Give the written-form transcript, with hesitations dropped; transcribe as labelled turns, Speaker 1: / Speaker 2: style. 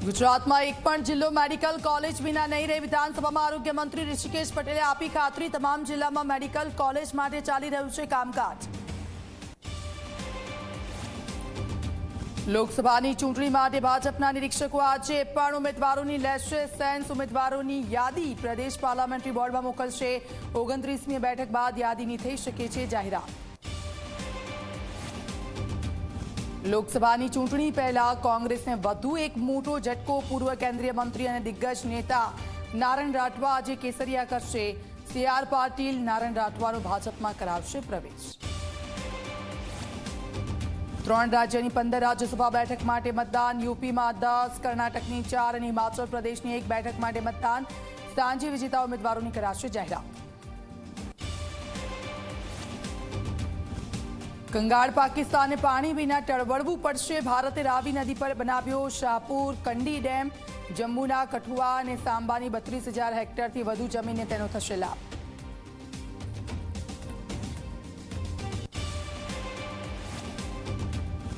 Speaker 1: ગુજરાતમાં એક પણ જિલ્લો મેડિકલ કોલેજ વિના નહીં રહે। વિધાનસભામાં આરોગ્ય મંત્રી ઋષિકેશ પટેલે આપી ખાતરી। તમામ જિલ્લામાં મેડિકલ કોલેજ માટે ચાલી રહ્યું છે કામકાજ। લોકસભાની ચૂંટણી માટે ભાજપના નિરીક્ષકો આજે પણ ઉમેદવારોની લેશે સેન્સ। ઉમેદવારોની યાદી પ્રદેશ પાર્લામેન્ટરી બોર્ડમાં મોકલશે। 29મી બેઠક બાદ યાદીની થઈ શકે છે જાહેરાત। લોકસભાની ચૂંટણી પહેલા કોંગ્રેસને વધુ એક મોટો ઝટકો। પૂર્વ કેન્દ્રીય મંત્રી અને દિગ્ગજ નેતા નારણ રાઠવા આજે કેસરિયા કરશે। CR પાટીલ નારણ રાઠવાનો ભાજપમાં કરાવશે પ્રવેશ। 3 રાજ્યની 15 રાજ્યસભા બેઠક માટે મતદાન। યુપીમાં 10, કર્ણાટકની 4 અને હિમાચલ પ્રદેશની 1 બેઠક માટે મતદાન। સાંજે વિજેતા ઉમેદવારોની કરાશે જાહેરાત। કંગાળ પાકિસ્તાને પાણી વિના ટળવળવું પડશે। ભારતે રાવી નદી પર બનાવ્યો શાહપુર કંડી ડેમ। જમ્મુના કઠુઆ અને સાંબાની 32,000 હેક્ટરથી વધુ જમીનને તેનો થશે લાભ।